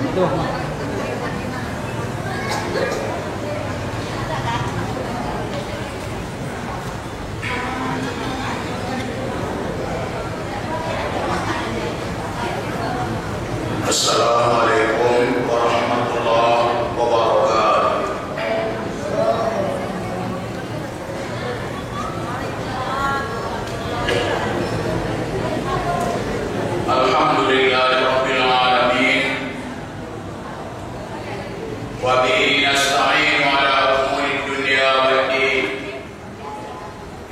Tuh. Assalamualaikum warahmatullahi wabarakatuh. Alhamdulillahirabbil alamin. Wa bihi nasta'inu ala umuri dunya waddin.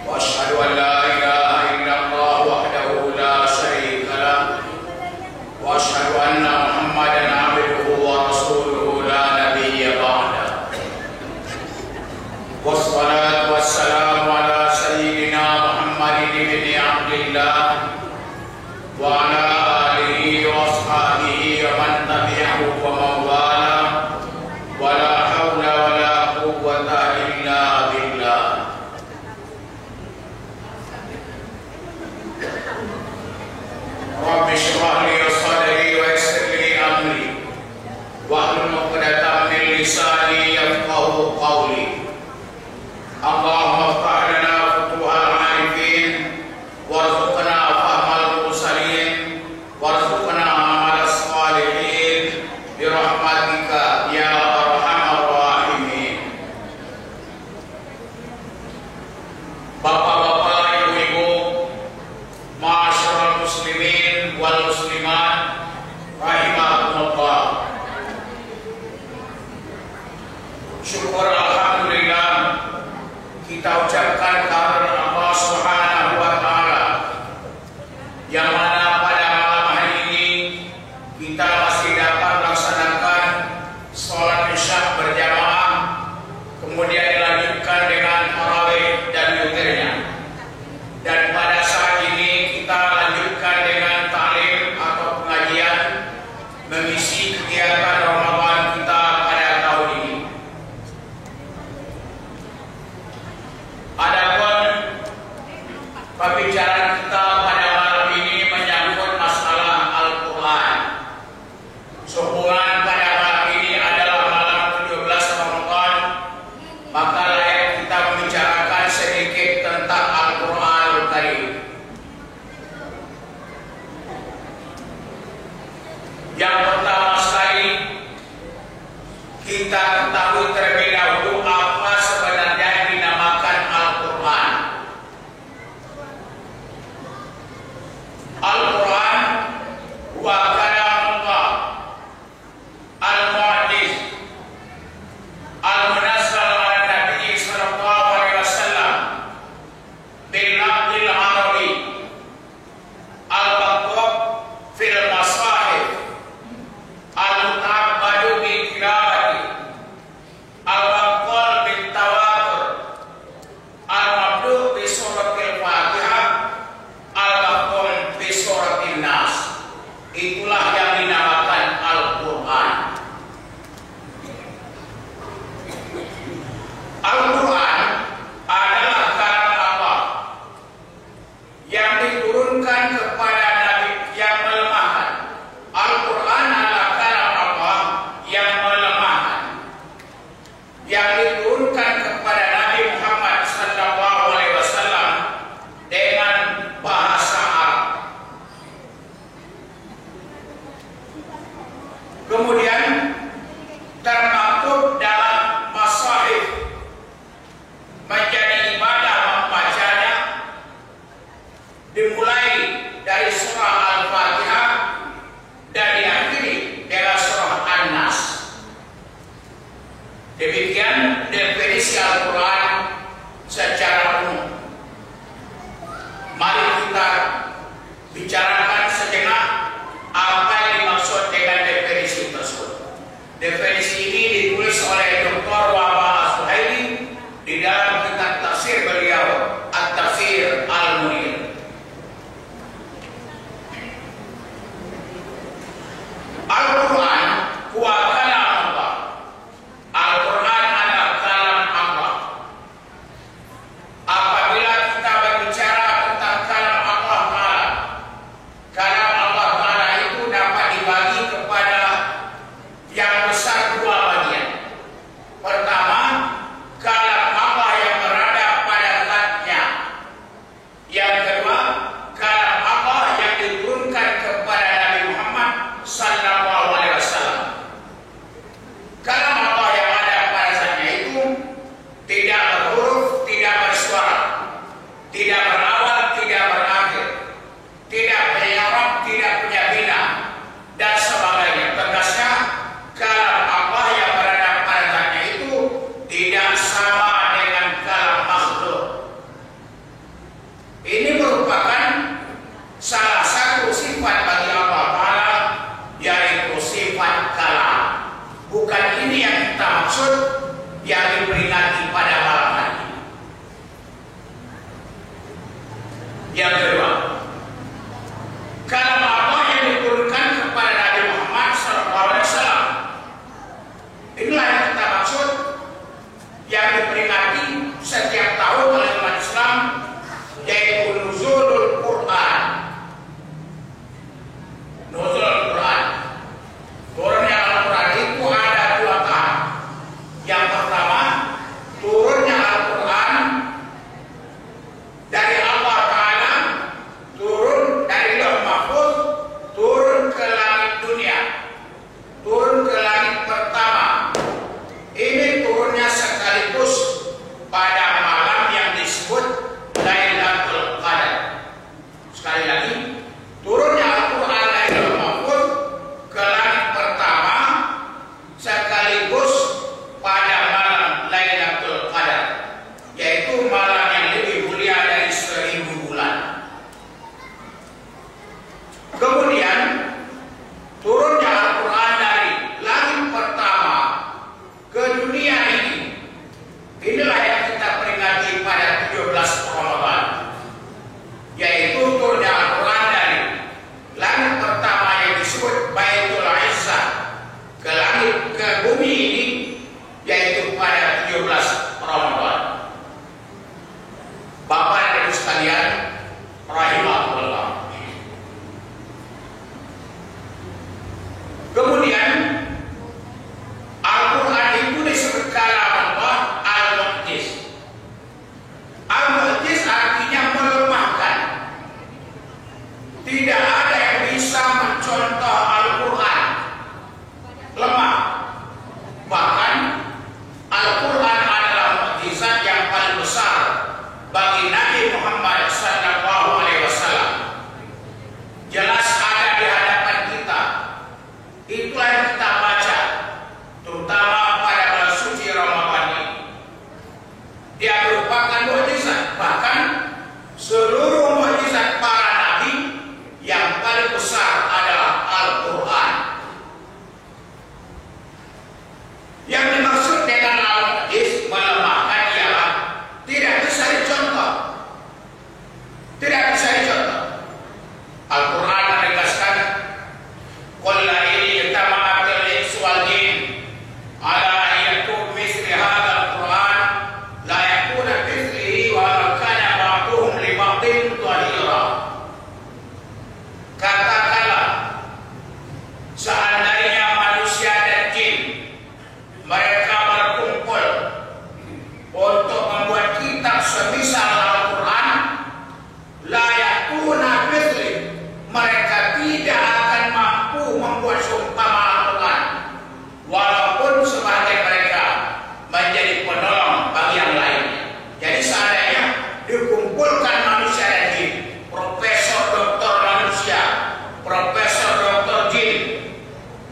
Wa asyhadu an la ilaha illallah wahdahu la syarika lah. Wa asyhadu anna Muhammadan abduhu wa rasuluhu la nabiyya ba'da. Wassalatu wassalamu ala sayyidina Muhammadin ibn Abdillah wa ala alihi wa ashabihi wa man tabi'ahu wa mawala wa la hawla wa la quwwata illa billah. Rabbi shrah li sadri wa yassir li amri wahlul 'uqdatam min lisani yafqahu qawli. Allahumma iftah lana futuhal 'arifin warzuqna fahmal mursalin warzuqna amal salihin bi rahmatika ya arhamar rahimin. Bapak-bapak, ibu-ibu, ma'asyiral muslimin wal muslimat rahimakumullah. Syukur alhamdulillah kita ucapkan kehadirat Allah Subhanahu wa taala yang mana pada malam hari ini kita masih dapat melaksanakan salat Isya berjamaah, kemudian dilanjutkan dengan tarawih dan witirnya. Dan pada saat ini kita lanjutkan dengan taklim atau pengajian mengisi kegiatan Ramadan kita pada tahun ini. Adapun pembicaraan kita pada malam ini menyangkut masalah Al-Quran. Sehubungan pada malam ini adalah malam 17 Ramadan, maka layak kita membicarakan sedikit tentang Al-Quranul Karim. Yang pertama sekali, kita ketahui terlebih dahulu apa sebenarnya yang dinamakan Al-Quran. Al-Quran wa kalamullah al-mu'jiz al-munazzal ala Nabi sallallahu alaihi wasallam bil lafzil arabi al-maktub fil masahif al-muta'abbadu bi qiraati al-maqal bil tawatur al-mabdu' bi suratil Fatihah al-maqam bi suratil Nas. Itulah yang dinamakan Al-Quran. Al-Quran adalah kalam Allah yang diturunkan kepada Nabi yang melemahkan. Al-Quran adalah kalam Allah yang melemahkan, yang diturunkan kepada Nabi Muhammad sallallahu alaihi wasallam dengan bahasa Arab. Kemudian termaktub dalam masahif, menjadi ibadah membacanya dimulai dari surah Al-Fatihah dan diakhiri dengan surah An-Nas. Demikian definisi Al-Quran secara umum. Mari kita bicarakan sejenak apa yang dimaksud dengan definisi tersebut. Definisi ini ditulis oleh Dr. Wahbah As-Suhaili di dalam kitab tafsir beliau, At-Tafsir Al-Munir. Al-Quran huwa kalam Allah. Al-Quran adalah kalam Allah. Apabila kita berbicara tentang kalam Allah Ta'ala, kalam Allah Ta'ala itu dapat dibagi kepada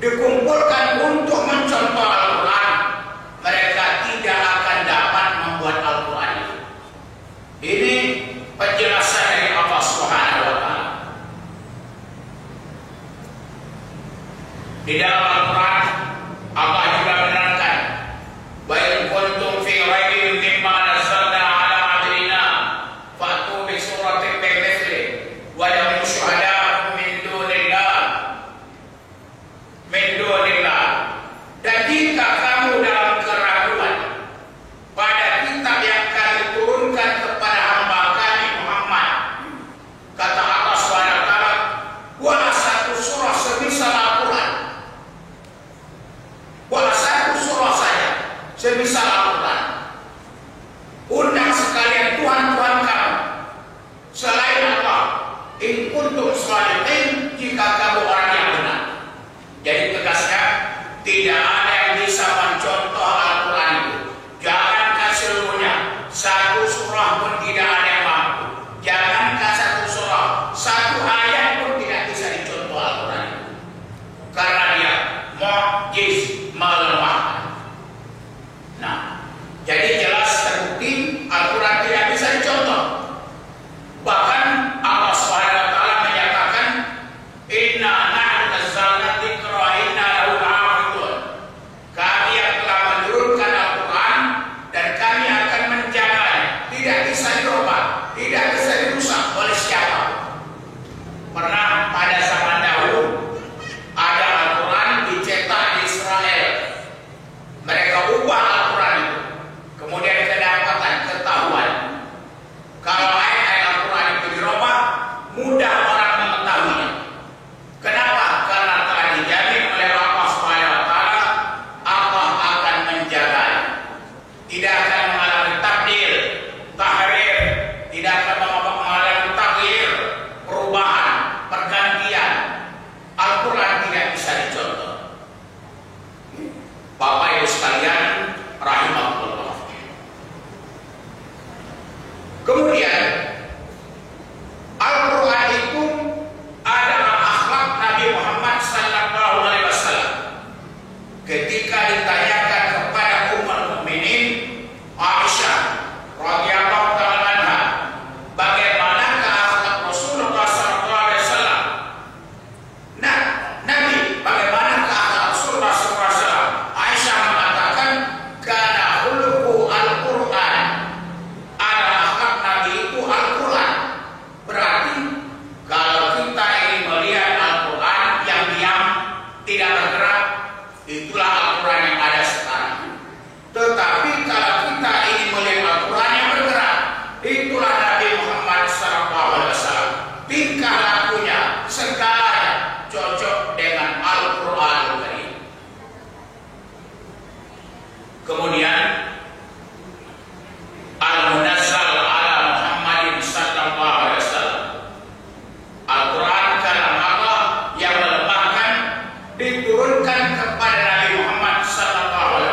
dikumpulkan untuk mencontoh Al-Quran, mereka tidak akan dapat membuat Al-Quran itu. Ini penjelasan dari Allah Subhanahu wa Ta'ala. Di dalam Al-Quran, Allah juga menerangkan, "Wa in kuntum fi raibin mimma nazzalna 'ala 'abdina fa'tu bi suratin min mithlihi wa lam syuhada min dunillah." Dan jika kamu dalam keraguan pada kitab yang kami turunkan kepada hamba kami Muhammad, kata Allah SWT, buatlah satu surah semisal Al-Quran. Buatlah satu surah saja semisal Al-Quran. Undang sekalian Tuhan-Tuhan kamu selain Allah, in kuntum shalihin, jika kamu orang yang benar. Jadi tegasnya, tidak ada yang bisa mencontoh Al-Quran itu. Jangankan seluruhnya, satu surah pun tidak ada yang mampu. Jangankan satu surah, satu ayat pun tidak bisa dicontoh Al-Quran itu. Karena dia mu'jiz, melemahkan. Nah, jadi jelas terbukti Al-Quran tidak bisa dicontoh. Bahkan Allah SWT menyatakan, "Inna nahnu nazzalna dzikra wa inna lahu lahafidhun." Kami yang telah menurunkan Al-Quran dan kami akan menjaganya. Tidak bisa dirubah, tidak bisa dirusak oleh siapa. Pernah pada zaman dahulu ada Al-Quran dicetak di Israel. Mereka ubah Al-Quran itu. Kemudian kedapatan, ketahuan, kalau ayat-ayat Al-Quran itu dirubah, mudah orang mengetahuinya. Kenapa? Karena telah dijamin oleh Allah SWT, Allah akan menjaganya. Tidak akan mengalami tabdil, tahrif, tidak akan mengalami taghir, perubahan, pergantian. Al-Quran tidak bisa dicontoh. Bapak Ibu sekalian, rahimahullah. Kemudian Al-Quran itu adalah akhlak Nabi Muhammad SAW. Ketika ditanyakan kepada Ummul Mukminin Aisyah radhiyallahu ta'ala anha, bagaimanakah akhlak Rasulullah SAW? Nah, Nabi, bagaimanakah akhlak Rasulullah SAW? Aisyah mengatakan, "Kana khuluquhu Al-Quran." Adalah akhlak Nabi itu Al-Quran. Berarti kalau kita ingin melihat Al-Quran yang diam, tidak bergerak, itulah Al-Quran yang ada sekarang. Tetapi kalau kita ingin melihat Al-Quran yang bergerak, itulah Nabi Muhammad SAW. Tingkah lakunya, segalanya cocok dengan Al-Quran. Kemudian Al-Munazzal ala Muhammadin sallallahu alaihi wasallam. Al-Quran kalam Allah yang melemahkan diturunkan kepada Nabi Muhammad sallallahu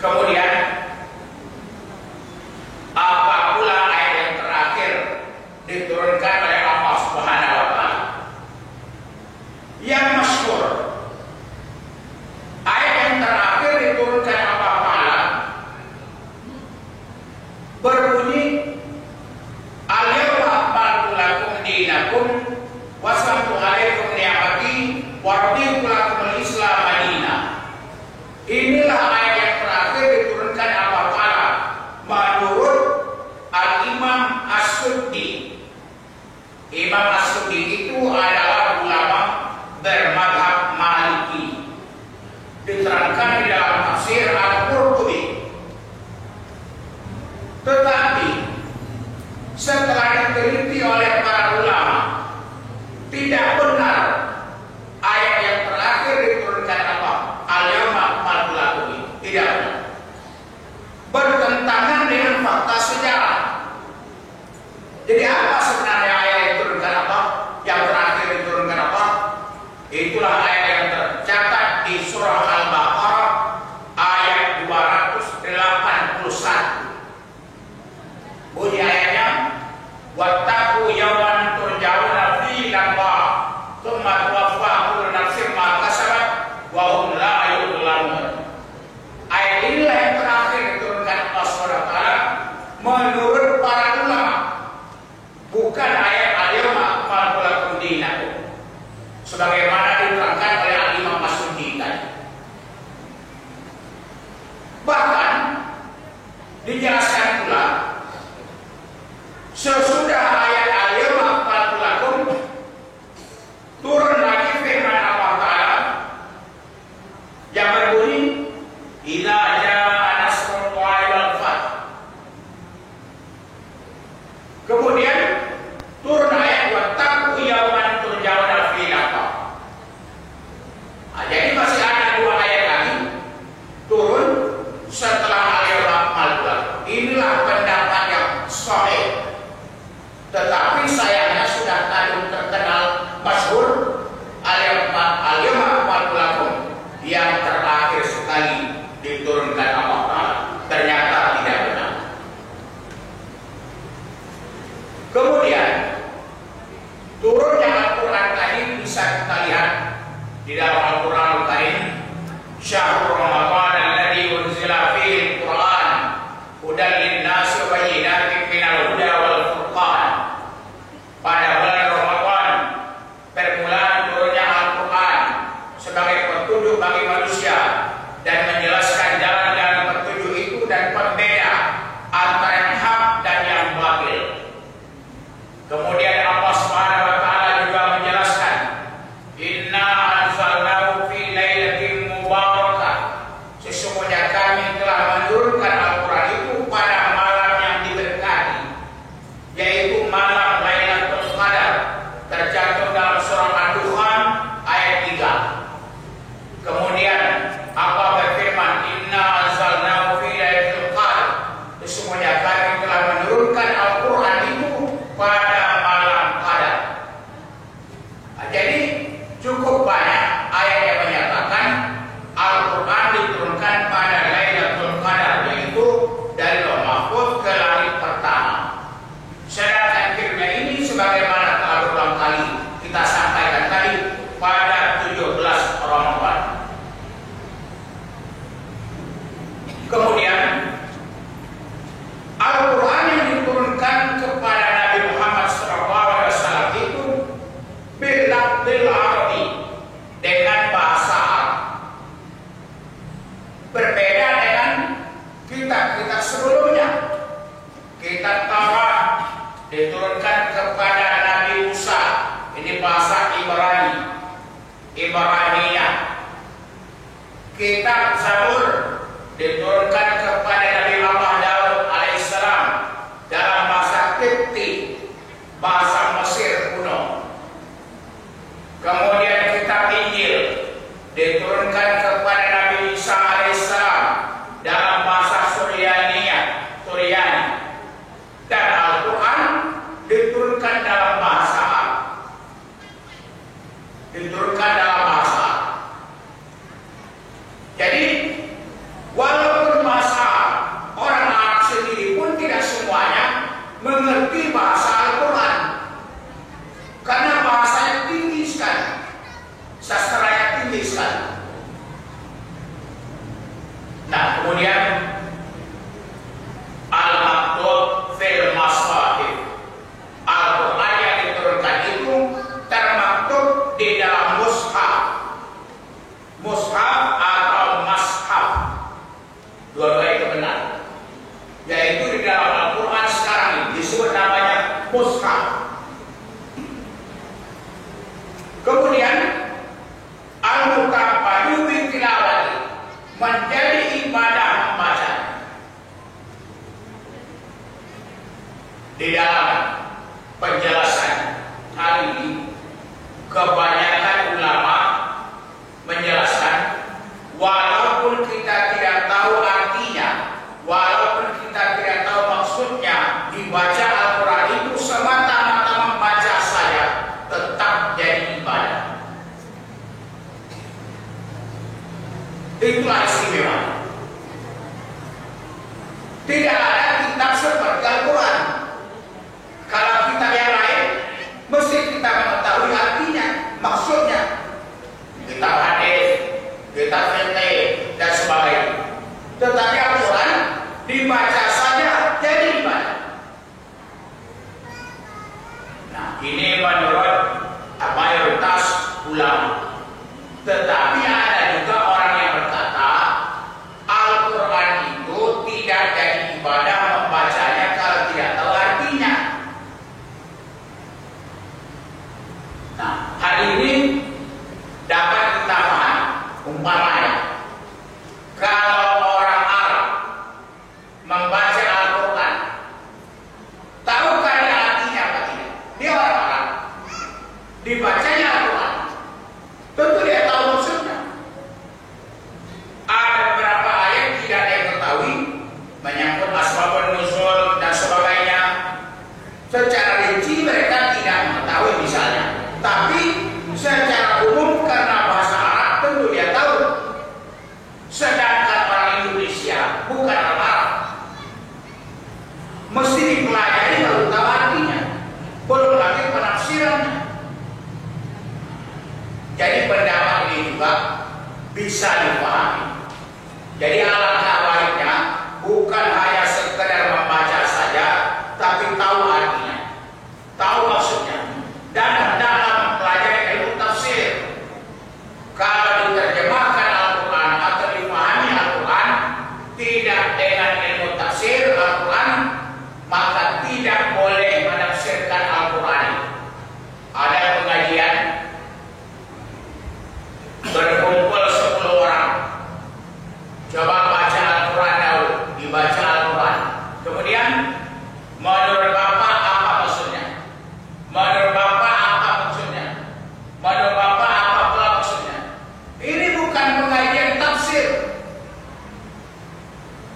Kemudian apa pula ayat yang terakhir diturunkan oleh Allah Subhanahu wa taala? Yang masyhur, ayat yang terakhir diturunkan Allah taala berbunyi, al-yawma akmaltu lakum dinakum wa atmamtu alaikum ni'mati wa raditu lakum al-islam madina. Inilah ayat yang terakhir diturunkan Allah taala menurut Al-Imam As-Suddi. Imam As-Suddi itu adalah ulama bermadzhab Maliki. Diterangkan di dalam tafsir Al-Qurtubi. Tetapi setelah diteliti oleh para ulama, tidak benar ayat yang terakhir diturunkan Allah, al-yawma akmaltu lakum, tidak benar. Bertentangan dengan fakta sejarah. Jadi apa sebenarnya ayat yang diturunkan Allah, yang terakhir diturunkan Allah? Itulah ayat yang tercatat di surah Al-Baqarah ayat 281. Bunyi ayatnya, wattaqu yawman turja'una fihi ila Allah tsumma tuwaffa kullu nafsin ma kasabat wa hum la yuzlamun. Ayat inilah yang terakhir diturunkan Allah SWT menurut para ulama, bukan ayat al-yawma akmaltu lakum dinakum sebagaimana diterangkan oleh Al-Imam As-Suddi tadi. Bahkan dijelaskan pula sesudah ayat al-yawma akmaltu lakum turun lagi firman Allah taala yang berbunyi, idza jaa nasrullahi wal fath. Kemudian turun ayat wattaqu yawman turja'una fihi ila Allah. Jadi masih ada dua ayat lagi turun setelah al-yawma akmaltu lakum. Inilah pendapat yang sahih. Tetapi sayangnya sudah kadung terkenal masyhur al-yawma akmaltu lakum yang terakhir sekali diturunkan Allah Ta'ala. Ternyata tidak benar. Kemudian turunnya Al-Quran tadi bisa kita lihat di dalam Al-Quran Al-Karim, syahrul Ramadan alladzi unzila fihi al-Quran hudan lin-nasi wa bayyinatin minal huda wal furqan. Pada bulan Ramadan permulaan turunnya Al-Quran sebagai petunjuk bagi manusia dan menjelaskan jalan-jalan petunjuk itu dan pembeda antara yang hak dan yang batil. Kemudian Allah Subhanahu wa taala juga menjelaskan, inna anzalnahu fi lailatin mubarakah. Sesungguhnya kami telah menurunkan Al-Quran itu pada malam yang diberkati, yaitu malam Lailatul Qadar, tercantum dalam surah Ad-Dukhan ayat 3. Kemudian Allah berfirman, inna anzalnahu fi lailatul qadar. Sesungguhnya kami telah menurunkan Al-Quran itu pada malam Qadar. Jadi cukup banyak ayat yang menyatakan Al-Quran diturunkan pada Lailatul Qadar, yaitu dari Lauh Mahfuz ke langit pertama. Sedangkan firman ini sebagaimana telah berulang kali kita sampaikan tadi pada 17 Ramadan. Kemudian Al-Quran yang diturunkan kepada Nabi Muhammad SAW itu bil Arabi, dengan bahasa Arab. Berbeda dengan kitab-kitab sebelumnya. Kitab Taurat diturunkan kepada Nabi Musa, ini bahasa Ibraniyah. Kitab Zabur diturunkan kepada Nabi Allah Daud alaihissalam dalam bahasa Kipti, bahasa Mesir kuno. Kemudian kitab Injil diturunkan kepada Nabi Isa alaihissalam dalam bahasa Suryani. Dan Al-Quran diturunkan dalam bahasa Arab. Diturunkan dalam bahasa Arab. Jadi walaupun menjadi ibadah membaca. Di dalam penjelasan kali ini, kebanyakan ulama menjelaskan walaupun kita tidak tahu artinya, walaupun kita tidak tahu maksudnya, dibaca Al-Quran itu semata-mata membaca saja tetap jadi ibadah. Itulah istimewa. Tidak ada kitab seperti Al-Quran. Kalau kitab yang lain, mesti kita mengetahui artinya, maksudnya. Kitab hadis, kitab fikih, dan sebagainya. Tetapi Al-Quran dibaca saja jadi ibadah. Nah, ini menurut mayoritas ulama. Tetapi ada juga orang yang berkata Al-Quran itu tidak jadi ibadah membacanya kalau tidak tahu artinya. Nah, hari ini dapat kita paham umpamanya kalau orang Arab membaca Al-Quran, tahukah dia artinya apa tidak? Dia orang Arab, dibacanya Al-Quran, tentu dia tahu maksudnya. Ada beberapa ayat tidak dia ketahui, menyangkut asbabun nuzul dan sebagainya. Secara rinci mereka tidak mengetahui misalnya, tapi secara umum karena bahasa Arab tentu dia tahu. Sedangkan orang Indonesia bukan orang Arab, mesti dipelajari baru tahu artinya, belum lagi penafsirannya. Jadi pendapat ini juga bisa dipahami. Jadi alangkah baiknya bukan hanya sekedar membaca saja, tapi tahu artinya, tahu maksudnya, dan dalam mempelajari ilmu tafsir. Kalau diterjemahkan Al-Quran atau dipahami Al-Quran tidak dengan ilmu tafsir Al-Quran, maka tidak boleh menafsirkan Al-Quran. Ada pengajian berkumpul 10 orang, coba baca Al-Quran dahulu, dibaca Al-Quran, kemudian menurut Bapak apa maksudnya? Menurut Bapak apa maksudnya? Menurut Bapak apa pula maksudnya? Ini bukan pengajian tafsir.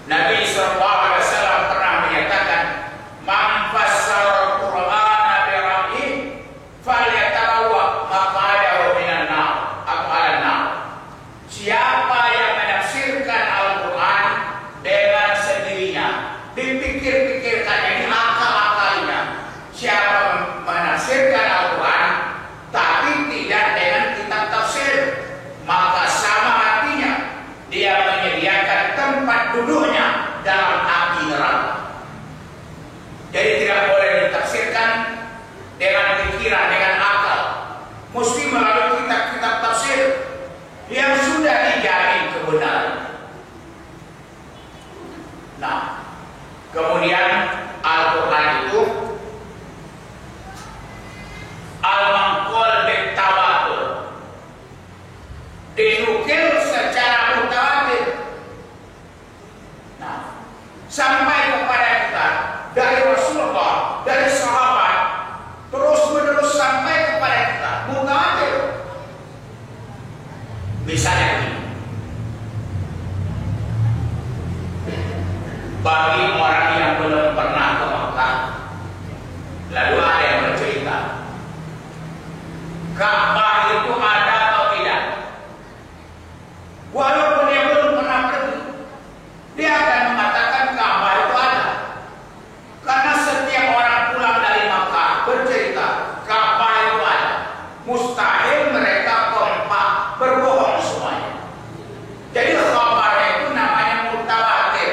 Nabi SAW pernah menyatakan, "Man fassara al-Qur'ana bi ra'yi falyatabawwa maq'adahu minan nar." Atau alan nar. Siapa yang menafsirkan Al-Quran dengan sendirinya, dipikir-pikirkannya, ini akal-akalnya. Siapa menafsirkan Al-Quran tapi tidak dengan kitab tafsir, maka sama artinya dia menyediakan tempat duduknya dalam api neraka. Jadi tidak boleh ditafsirkan dengan pikiran, dengan akal, mesti melalui kitab-kitab tafsir yang sudah dijamin kebenaran. Nah, kemudian Al-Quran itu al-manqul bit-tawatur, dinukil secara mutawatir. Nah, sampai kepada kita dari Rasulullah, dari sahabat, terus menerus sampai kepada kita mutawatir. Misalnya ini, bagi orang yang belum pernah ke Makkah, lalu ada yang bercerita Ka'bah itu ada atau tidak. Walaupun dia belum pernah pergi, dia akan mengatakan Ka'bah itu ada. Karena setiap orang pulang dari Makkah bercerita Ka'bah itu ada. Mustahil mereka kompak berbohong semuanya. Jadi kabarnya itu namanya mutawatir.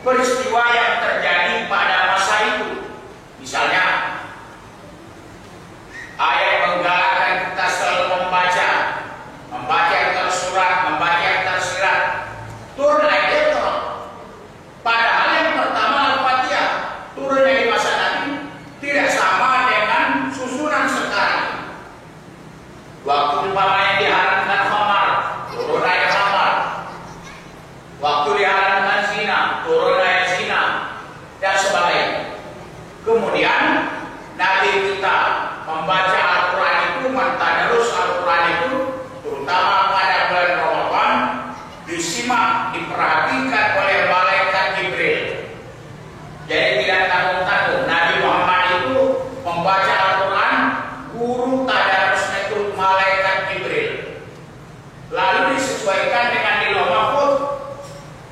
peristiwa yang terjadi pada masa itu. Misalnya, ayat menggalakkan kita selalu membaca yang tersurat, membaca yang tersirat. Turun ayat itu. Padahal yang pertama Al-Fatihah turunnya di masa Nabi tidak sama dengan susunan sekarang. Waktu umpamanya diharamkan khamar, turun ayat khamar. Waktu diharamkan zina, turun ayat zina, dan sebagainya. Kemudian Nabi kita membaca Al-Quran itu, mentadarus Al-Quran itu, terutama pada bulan Ramadan, disimak, diperhatikan oleh malaikat Jibril. Jadi tidak tanggung-tanggung. Nabi Muhammad itu membaca Al-Quran, guru tadarusnya itu malaikat Jibril. Lalu disesuaikan dengan di Lauh Mahfuz,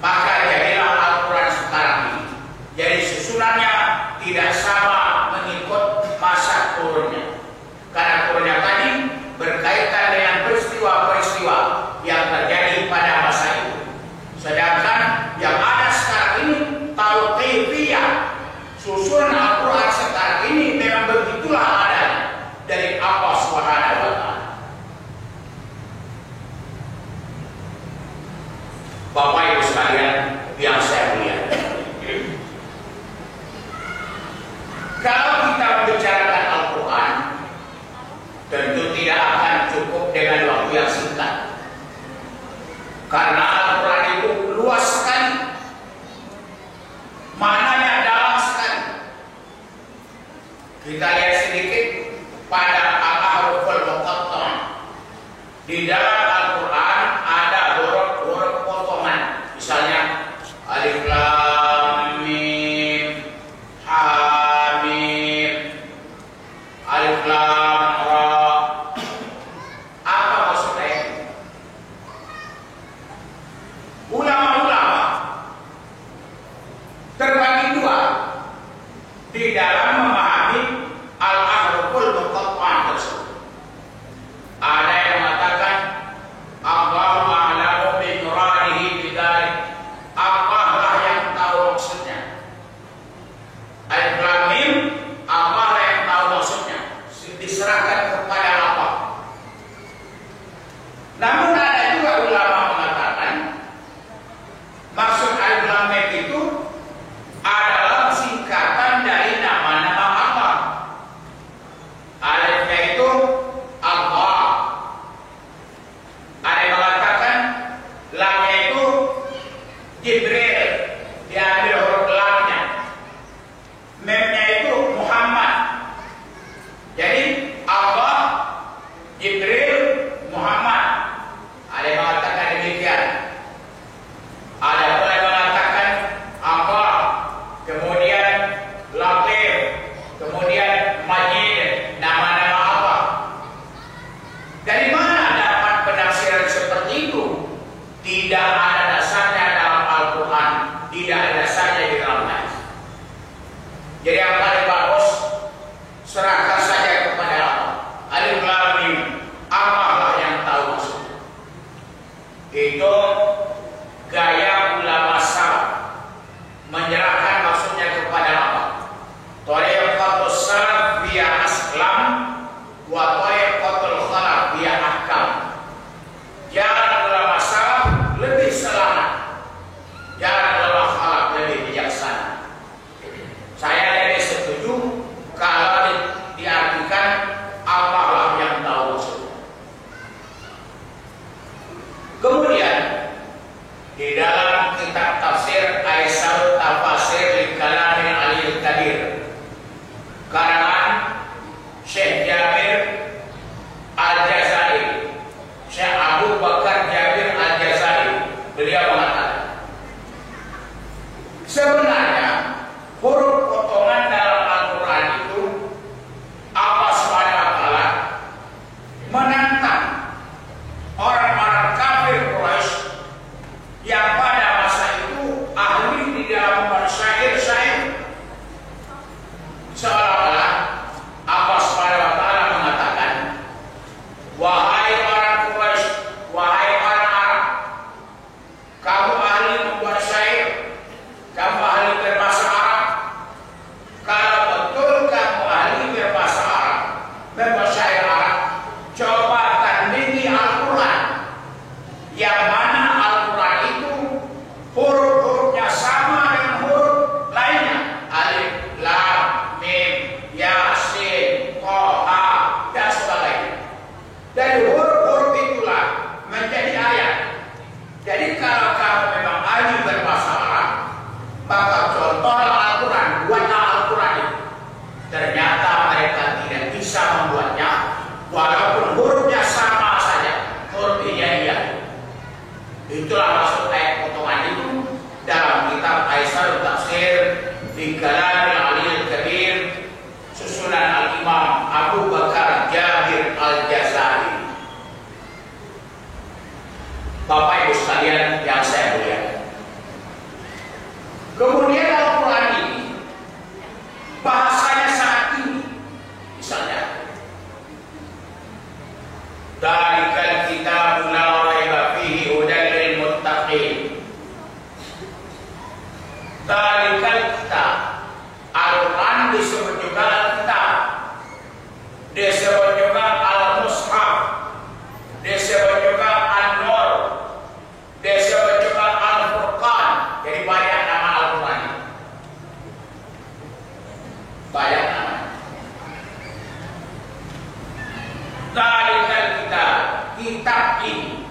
maka jadilah Al-Quran sekarang ini. Jadi susunannya tidak sama mengikut masa turunnya. Karena turunnya tadi berkaitan dengan peristiwa-peristiwa yang terjadi pada masa itu. Sedangkan yang ada sekarang ini tauqifiyah, susunan Al-Quran sekarang ini memang begitulah adanya dari Allah Subhanahu wa Ta'ala. Bapak Ibu sekalian yang saya muliakan, kalau kita membicarakan Al-Quran, tentu tidak akan cukup dengan waktu yang singkat. Karena Al-Quran itu luas sekali, maknanya dalam sekali. Kita lihat sedikit pada al-ahruful muqatta'ah. Di dalam Al-Quran ada huruf-huruf potongan. Misalnya alif lam mim, ha mim, alif lam ra. Apa maksudnya? Ulama-ulama terbagi dua di dalam memahami al-ahruful muqatta'ah tersebut. Ada yang mengatakan Allahu a'lamu bi muradihi bidzalik. Allah lah yang tahu maksudnya. Alif lam mim, Allah lah yang tahu maksudnya. Diserahkan kepada Allah. Namun ada juga ulama mengatakan maksud alif lam mim itu adalah singkatan dari nama-nama Allah. Alifnya itu Allah. Ada yang mengatakan lamnya itu Jibril, diambil huruf lamnya. Memnya itu Muhammad. Jadi Allah, Jibril, Muhammad. Ada yang mengatakan demikian. Ada pula yang mengatakan Allah, kemudian Latif, kemudian Majid, nama-nama Allah. Dari mana dapat penafsiran seperti itu? Tidak ada dasarnya dalam Al-Quran, tidak ada dasarnya di dalam hadis. Jadi yang paling bagus, serahkan saja kepada Allah. Alif lam mim, Allah lah yang tahu maksudnya. Itu gaya ulama salaf, menyerahkan maksudnya kepada Allah. Thariqatus salaf via aslam wa thariqatul khalaf via ahkam. Jalan ulama salaf lebih selamat, jalan ulama khalaf lebih bijaksana. Saya lebih setuju kalau diartikan Allah lah yang tahu maksudnya. Kemudian di dalam kitab tafsir Aisyah Tafasir li Kalamil Aliyil Kadir, karangan Syekh Jabir Al-Jazairi, Syekh Abu Bakar Jabir Al-Jazairi, beliau mengatakan sebenarnya huruf potongan dalam Al-Quran itu Allah SWT menantang orang-orang kafir Quraisy yang pada masa itu ahli di dalam syair-syair. Seolah-olah Allah SWT mengatakan, wahai orang Quraisy, wahai orang Arab, kamu ahli membuat syair, kamu Fi Kalamil Aliyil Kabir susunan Al-Imam Abu Bakar Jabir Al-Jazari. Bapak Ibu sekalian yang saya muliakan. Kemudian Al-Quran ini bahasanya sangat tinggi. Misalnya, Dzalikal kitabu la raiba fihi hudan lil muttaqin. Dzalikal kitab. Al-Quran disebut juga Al-Kitab, disebut juga Al-Mushaf, disebut juga An-Nur, disebut juga Al-Furqan. Jadi banyak nama Al-Quran. Banyak nama. Dzalikal kitab, kitab ini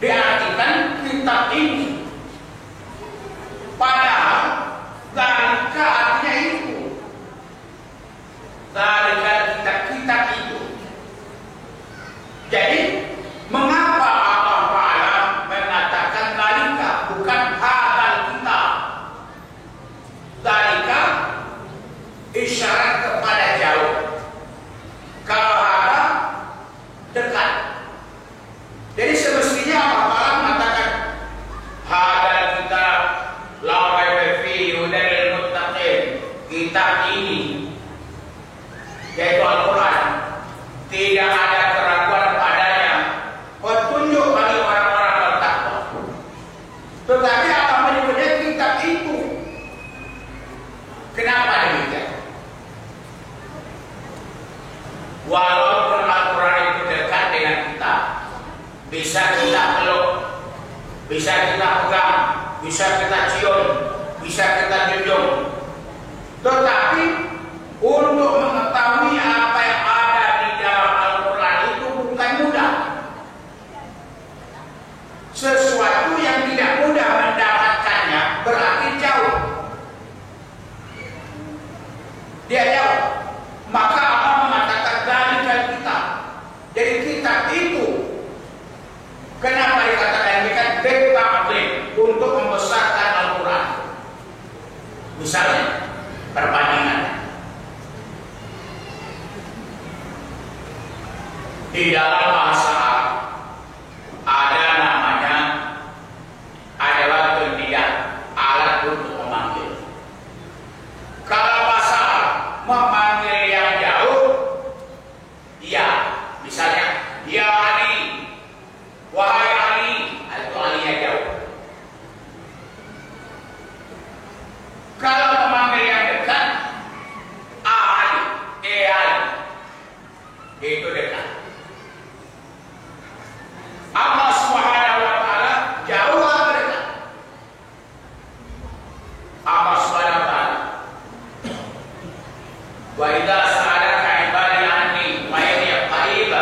diartikan kitab ini. Padahal dzalika artinya itu. Dzalika kitab itu. Jadi mengapa Allah Ta'ala mengatakan dzalika bukan hadzal kitab? Dzalika isyarat kepada jauh. Kalau ada dekat. Jadi semestinya Allah Ta'ala mengatakan hadzal kitab la raiba fihi hudan lil muttaqin. Kitab ini yaitu Al-Quran tidak ada keraguan padanya, petunjuk bagi orang-orang bertakwa. Tetapi apa menyebutnya kitab itu? Kenapa demikian? Walaupun Al-Quran itu dekat dengan kita, bisa kita peluk, bisa kita pegang, bisa kita cium, bisa kita junjung, tetapi untuk mengetahui apa yang ada di dalam Al-Quran itu bukan mudah. Sesuatu yang tidak mudah mendapatkannya berarti jauh. Dia jauh. Maka Allah mengatakan dzalikal kitab. Jadi kitab itu kenapa dikatakan demikian? Untuk membesarkan Al-Quran. Misalnya perbandingan di dalam bahasa Arab ada namanya adalah tendian, alat untuk memanggil. Kalau bahasa Arab memanggil yang jauh, ya, misalnya ya Ali, wahai Ali, itu Ali-nya jauh. Kalau memanggil yang dekat, Ali, Ali, itu dekat. Allah Subhanahu wa Ta'ala jauh atau dekat? Allah Subhanahu wa Ta'ala wa idza sa'alaka ibadi anni fa inni qarib.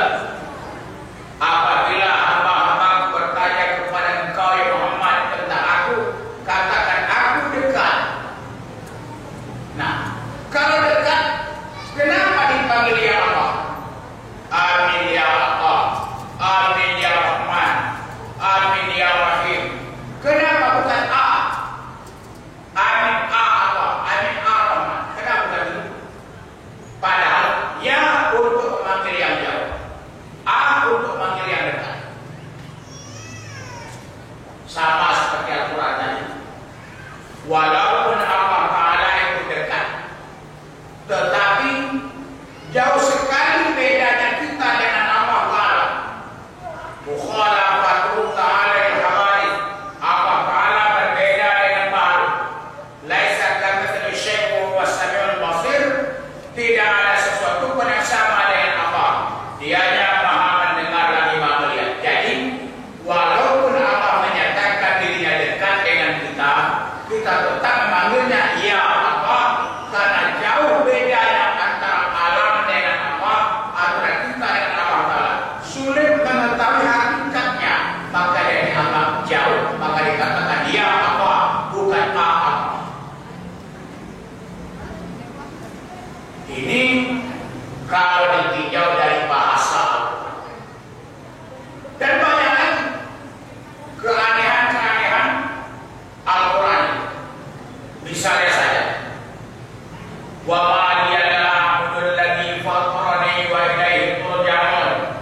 Apabila hamba-hambaku bertanya kepada engkau ya Muhammad tentang aku, katakan aku dekat. Nah, kalau dekat, kenapa dipanggil ya Allah? Amin ya Allah, Amin ya Rahman, Amin ya Rahim. Kenapa bukan A? Amin A Allah, Amin A Rahman. Kenapa bukan itu? Padahal ya untuk memanggil yang jauh, A untuk memanggil yang dekat. Sama seperti Al-Quran tadi. Walaupun Allah Ta'ala itu dekat, tetapi jauh sekali bedanya kita dengan Allah Ta'ala. Mukhalafatul ta'ala al-hawadith. Allah Ta'ala berbeda dengan makhluk. Laisa kamitslihi syai'un wa huwas samiul basir. Tidak ada sesuatu pun yang sama dengan Allah. Dianya Maha mendengar lagi Maha melihat. Jadi walaupun Allah menyatakan dirinya dekat dengan kita, kita tetap memanggilnya ya Allah, karena jauh bedanya antara alam dengan Allah, antara kita dengan Allah Ta'ala. Sulit mengetahui hakikatnya, maka dia dianggap jauh, maka dikatakan ya Allah, bukan Allah. Ini kalau ditinjau dari bahasa dan banyak lagi keanehan-keanehan Al-Quran. Misalnya saja Wa ma liya la a'budu alladhi fatarani wa ilaihi turja'un.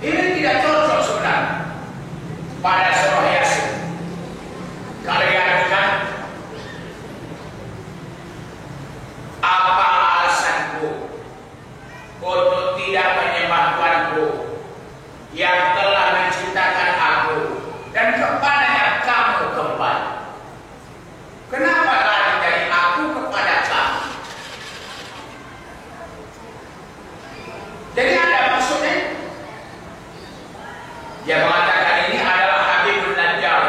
Ini tidak cocok sebenarnya pada surah Yasin. Kalian kan apa alasanku untuk tidak menyembah Tuhanku yang telah menciptakan aku dan kepadanya kamu kembali? Kenapa lari dari aku kepada kamu? Jadi ada maksudnya. Dia mengatakan ini adalah Habibun Najjar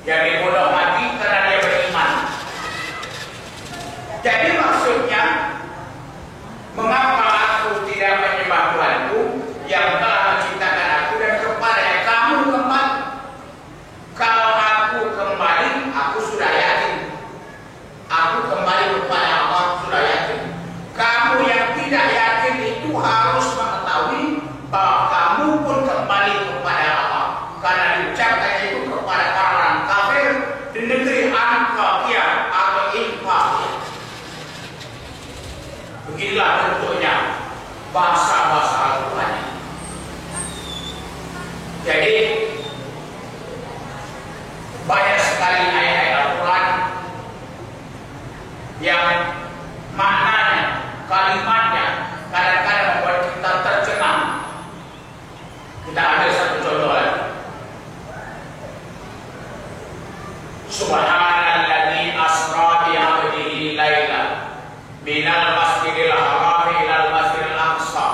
yang dibunuh mati karena dia beriman. Jadi maksudnya, mengapa aku tidak menyembah Tuhanku yang telah menciptakan aku dan kepadanya kamu kembali? Kalau aku kembali, aku sudah yakin. Aku kembali kepada Allah, sudah yakin. Kamu yang tidak yakin itu harus mengetahui bahwa kamu pun kembali kepada Allah, karena diucapkan itu kepada orang-orang kafir di negeri Antakya atau Infaqiyah. Beginilah bentuknya bahasa-bahasa Al-Quran. Jadi banyak sekali ayat-ayat Al-Quran yang maknanya, kalimatnya kadang-kadang membuat kita tercengang. Kita ambil satu contoh lagi. Subhanalladzi asra bi 'abdihi laila minal masjidil haram ilal masjidil aqsa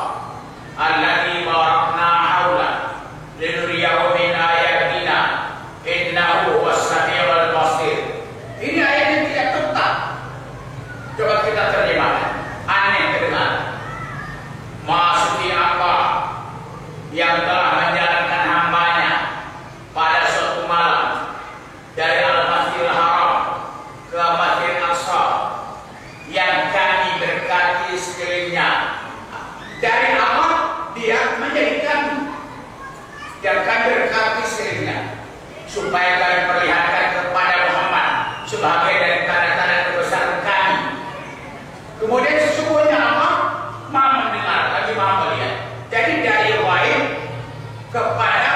alladzi barakna haula linuriyahu min ayatina innahu huwas samiul basir. Ini ayat yang tidak tepat. Coba kita terjemahkan. Aneh terdengar. Maksudnya apa? Yang telah menjalankan hambanya pada suatu malam dari Al-Masjidil Haram ke Masjidil Aqsa yang kami berkati sekelilingnya. Dari Allah dia menjadikan yang kami berkati sekelilingnya supaya kami perlihatkan kepada Muhammad sebagai dari tanda-tanda kebesaran kami. Kemudian sesungguhnya Allah Maha mendengar lagi Maha melihat. Jadi dari wahid kepada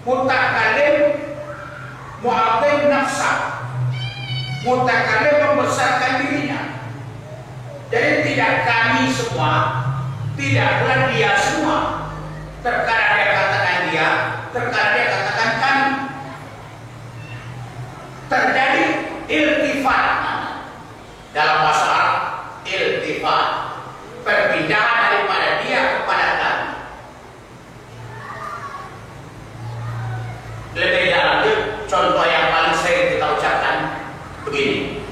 mutakalim mu'adzim nafsah. Mutakalim membesarkan dirinya. Jadi tidak kami semua, tidak pula dia semua. Terkadang dia katakan dia, terkadang dia katakan kami. Terjadi iltifat dalam bahasa Arab, iltifat, perpindahan daripada dia kepada kami. Lebih lanjut, contoh yang paling sering kita ucapkan begini.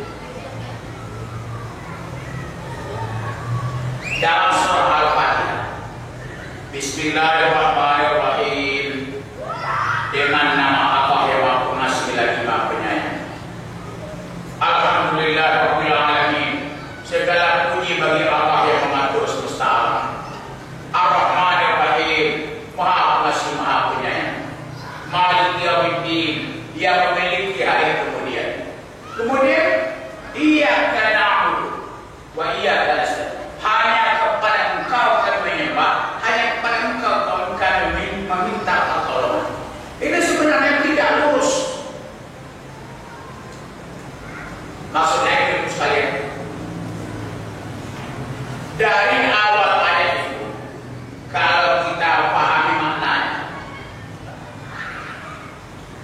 Dalam surah Al-Fatihah, Bismillahirrahmanirrahim, dengan nama Allah yang Maha Pengasih lagi Maha Penyayang. Alhamdulillahirabbil alamin, segala puji bagi Allah yang mengatur semesta alam. Ar-Rahmanir-Rahim, Maha Pengasih Maha Penyayang. Maliki yaumiddin, yang memiliki hari kemudian. Kemudian iyyaka na'budu wa iyyaka nasta'in. Hanya kepada Engkau kami menyembah, hanya kepada Engkau kami meminta pertolongan. Ini sebenarnya tidak lurus. Maksudnya itu sekalian. Dari awal ayat itu, kalau kita pahami maknanya,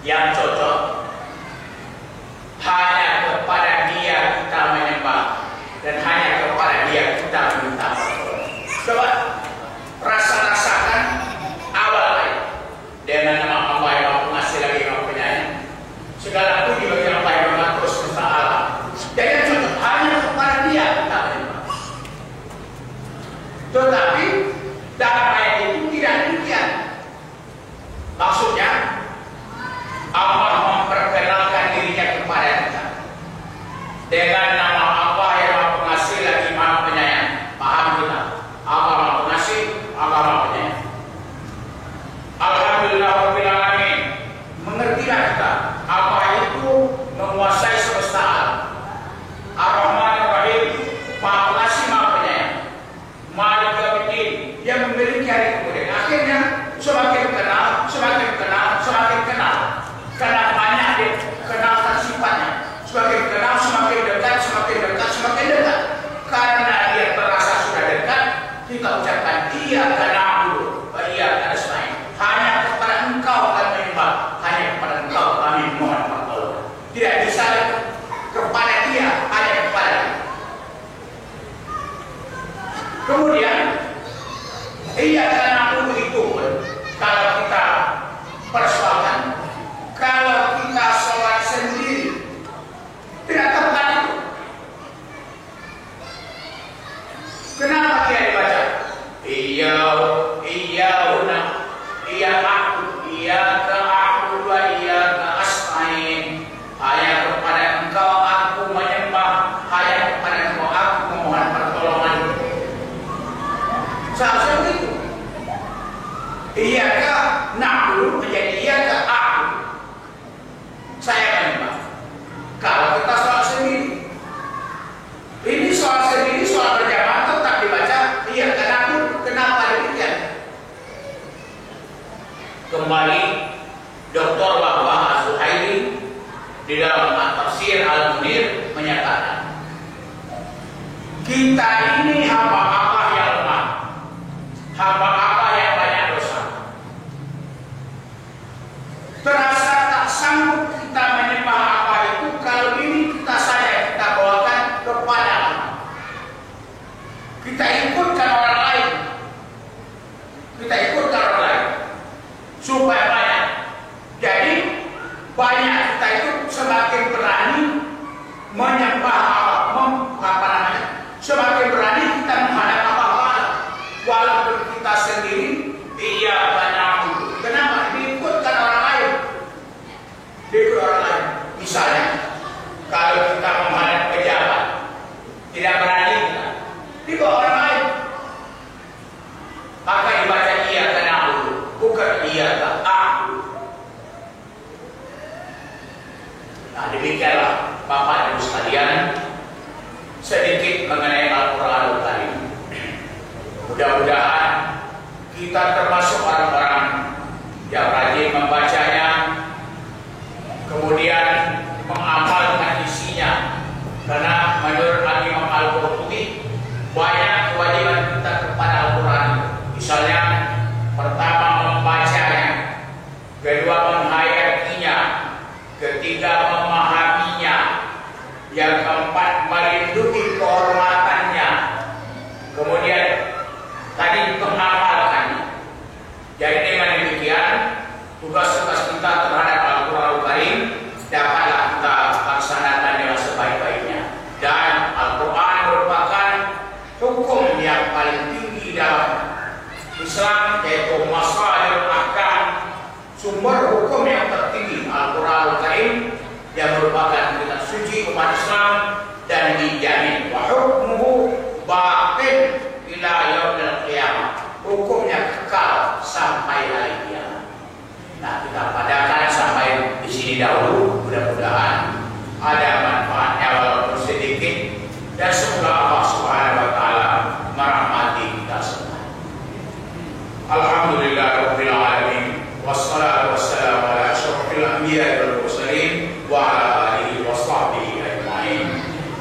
yang cocok hanya kepada Dia kita menyembah dan hanya kepada Dia kita meminta pertolongan. Coba rasakan awal ayat. Dengan nama Allah yang Maha Pengasih lagi Maha Penyayang, segala puji bagi Allah yang mengatur semesta alam. Dan yang cocok hanya kepada Dia kita menyembah. Kita ini hamba Allah yang lemah, hamba Allah yang banyak dosa. Terasa tak sanggup kita menyembah apa itu kalau ini kita saja kita bawakan kepada Allah. Kita ikutkan orang lain, kita ikutkan orang lain supaya banyak. Jadi banyak kita itu semakin berani menyembah Allah, semakin berani kita menghadap Allah, walaupun kita sendiri iya banyak. Kenapa? Diikutkan orang lain, diikut orang lain. Misalnya kalau kita menghadap pejabat tidak berani kita, dibawa orang lain, maka dibaca iya karena aku, bukan iya tak aku. Nah demikianlah Bapak Ibu sekalian, sedikit mengenai Al-Quranul Karim. Mudah-mudahan kita termasuk orang-orang yang rajin membacanya, kemudian mengamalkan isinya. Karena menurut Imam Al-Qurtubi banyak kewajiban kita kepada Al-Quran. Misalnya pertama membacanya, kedua menghayatinya, ketiga memahaminya, yang keempat melindungi kehormatannya, kemudian tadi mengamalkannya. Jadi dengan demikian tugas-tugas kita terhadap Al-Quranul Karim dapatlah kita laksanakan dengan sebaik-baiknya. Dan Al-Quran merupakan hukum yang paling tinggi dalam Islam, yaitu masalihul ahkam, sumber hukum yang tertinggi. Al-Quranul Karim yang merupakan kitab suci umat Islam dan dijamin wa hukmuhu baqin ila yaumil qiyamah, hukumnya kekal sampai hari kiamat. Nah, kita padakan sampai di sini dahulu. Mudah-mudahan ada manfaatnya walaupun sedikit, dan semoga Allah Subhanahu wa taala merahmati kita semua. Alhamdulillahirabbil alamin, wassalatu wassalamu ala asyrofil anbiya'i wal mursalin wa ala alihi wa sahbihi ajma'in.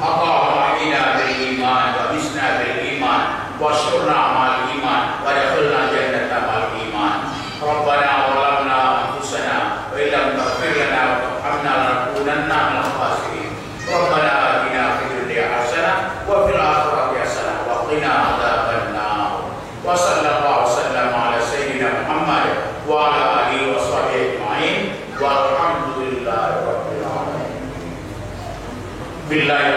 Allahumma inna bil iman wa bisna bil iman wa syurna ma'al iman wa dakhilna jannata ma'al iman. Rabbana walamna anfusana wa illam taghfir lana wa tarhamna lanakunanna minal khasirin. Rabbana atina fid dunya hasanah wa fil akhirati hasanah wa qina adzabannar. Wa sallallahu wasallam ala sayyidina Muhammad wa ala alihi wa sahbihi ajma'in. Walhamdulillahi rabbil alamin. Billahi